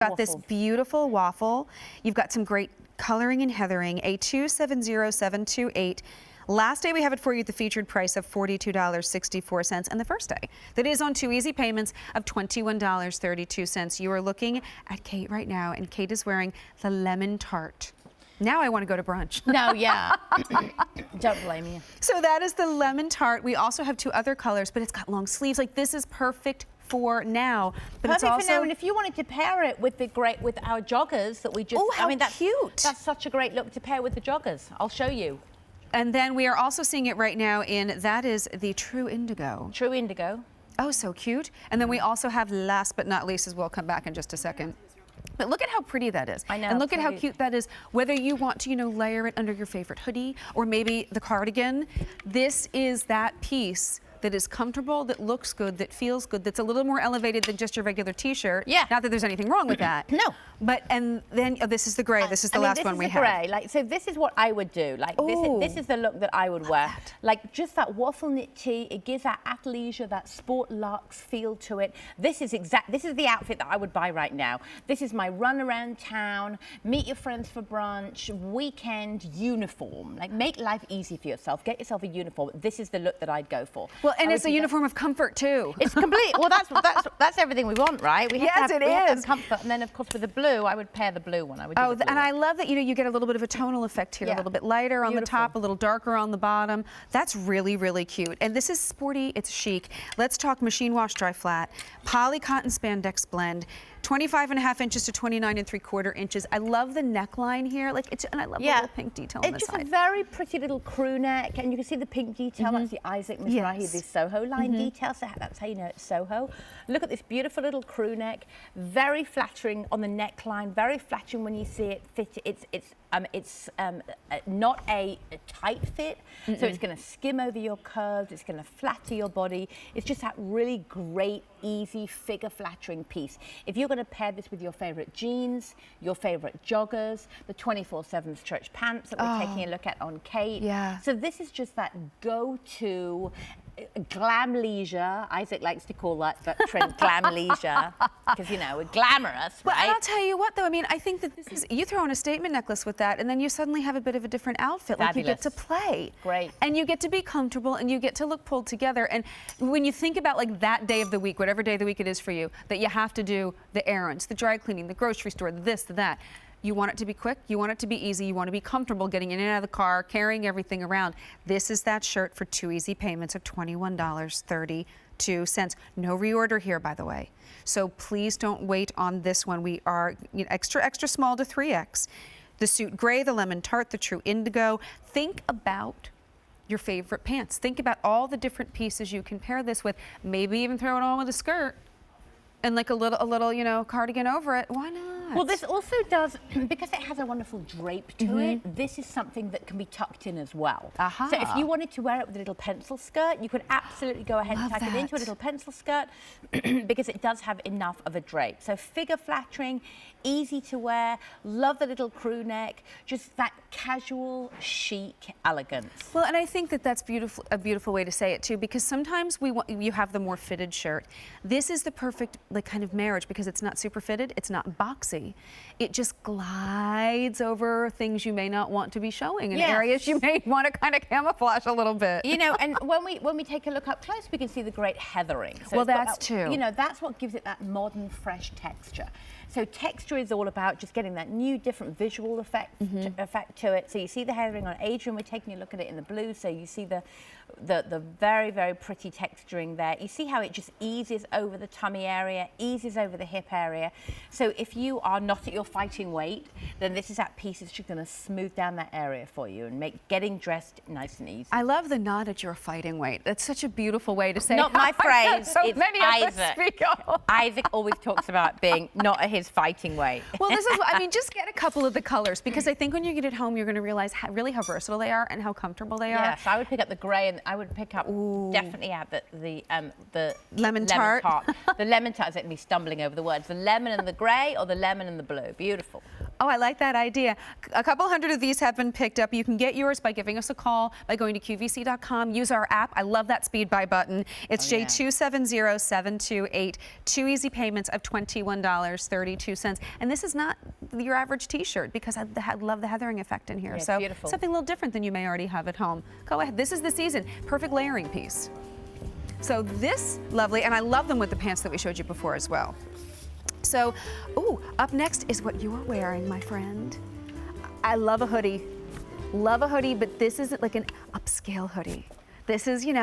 Got this beautiful waffle. You've got some great coloring and heathering, A270728. Last day we have it for you at the featured price of $42.64, and the first day that is on 2 easy payments of $21.32. You are looking at Kate right now, and Kate is wearing the lemon tart. Now I want to go to brunch. No, yeah. Don't blame you. So that is the lemon tart. We also have 2 other colors, but it's got long sleeves. Like, this is perfect for now. But Perfect it's also for now, and if you wanted to pair it with with our joggers that we just, oh, how that's cute. That's such a great look to pair with the joggers. I'll show you. And then we are also seeing it right now in, that is the True Indigo. True Indigo. Oh, so cute. And then we also have, last but not least, as we'll come back in just a second. But look at how pretty that is. I know. And look at how cute that is. Whether you want to, layer it under your favorite hoodie or maybe the cardigan, this is that piece that is comfortable, that looks good, that feels good, that's a little more elevated than just your regular t-shirt. Yeah. Not that there's anything wrong with that. No. But, and then, oh, this is the gray. This is the last one we have. This is the gray. So this is what I would do. This is the look that I would wear. Like, just that waffle knit tee. It gives that athleisure, that sport luxe feel to it. This is the outfit that I would buy right now. This is my run around town, meet your friends for brunch, weekend uniform. Like, make life easy for yourself. Get yourself a uniform. This is the look that I'd go for. Well, and it's a uniform of comfort too. It's complete. Well, that's everything we want, right? We have it we have to is. have comfort, and then of course with the blue, I would pair the blue one. I would. Do and I love that you get a little bit of a tonal effect here, a little bit lighter on the top, a little darker on the bottom. That's really, really cute. And this is sporty. It's chic. Let's talk machine wash dry flat, poly cotton spandex blend. 25.5 inches to 29.75 inches. I love the neckline here. And I love the little pink detail on the side. It's just a very pretty little crew neck, and you can see the pink detail. That's the Isaac Mizrahi, this Soho line detail. So that's how you know it's Soho. Look at this beautiful little crew neck. Very flattering on the neckline. Very flattering when you see it fit. It's not a tight fit, so it's going to skim over your curves. It's going to flatter your body. It's just that really great, easy, figure flattering piece. If you're going to pair this with your favorite jeans, your favorite joggers, the 24/7 stretch pants that we're taking a look at on Kate. Yeah. So this is just that go-to glam leisure. Isaac likes to call that trend glam leisure because we're glamorous, Well, right? and I'll tell you what, though. I mean, I think that this is, you throw on a statement necklace with that, and then you suddenly have a bit of a different outfit. Fabulous. Like, you get to play. Great. And you get to be comfortable, and you get to look pulled together. And when you think about like that day of the week, whatever day of the week it is for you, that you have to do the errands, the dry cleaning, the grocery store, this, that. You want it to be quick, you want it to be easy, you want to be comfortable getting in and out of the car, carrying everything around. This is that shirt for 2 easy payments of $21.32. No reorder here, by the way. So please don't wait on this one. We are extra, extra small to 3X. The suit gray, the lemon tart, the True Indigo. Think about your favorite pants. Think about all the different pieces you can pair this with. Maybe even throw it on with a skirt. And like a little, cardigan over it. Why not? Well, this also does, because it has a wonderful drape to it, this is something that can be tucked in as well. So if you wanted to wear it with a little pencil skirt, you could absolutely go ahead and tuck it into a little pencil skirt because it does have enough of a drape. So figure flattering, easy to wear, love the little crew neck, just that casual, chic elegance. Well, and I think that that's a beautiful way to say it too, because sometimes you have the more fitted shirt. This is the perfect kind of marriage because it's not super fitted, it's not boxy. It just glides over things you may not want to be showing in areas you may want to kind of camouflage a little bit. And when we take a look up close, we can see the great heathering. So well, that's too. That's what gives it that modern, fresh texture. So texture is all about just getting that new, different visual effect to it. So you see the heathering on Adrian. We're taking a look at it in the blue. So you see the very, very pretty texturing there. You see how it just eases over the tummy area, eases over the hip area. So if you are not at your fighting weight, then this is that piece that's just going to smooth down that area for you and make getting dressed nice and easy. I love the not at your fighting weight. That's such a beautiful way to say not my phrase. So it's many Isaac. of Isaac always talks about being not at his fighting weight. Well, this is what, just get a couple of the colors because I think when you get it home, you're going to realize really how versatile they are and how comfortable they are. Yes, I would pick up the gray and I would pick up definitely the lemon tart. The lemon tart is me stumbling over the words. The lemon and the grey or the lemon and the blue. Beautiful. Oh, I like that idea. A couple hundred of these have been picked up. You can get yours by giving us a call, by going to QVC.com. Use our app. I love that speed buy button. It's J270728. 2 easy payments of $21.32. And this is not your average t-shirt because I love the heathering effect in here. Yeah, so beautiful. something a little different than you may already have at home. Go ahead. This is the season. Perfect layering piece. So this lovely, and I love them with the pants that we showed you before as well. So, ooh, up next is what you are wearing, my friend. I love a hoodie. Love a hoodie, but this is like an upscale hoodie. This is, you know,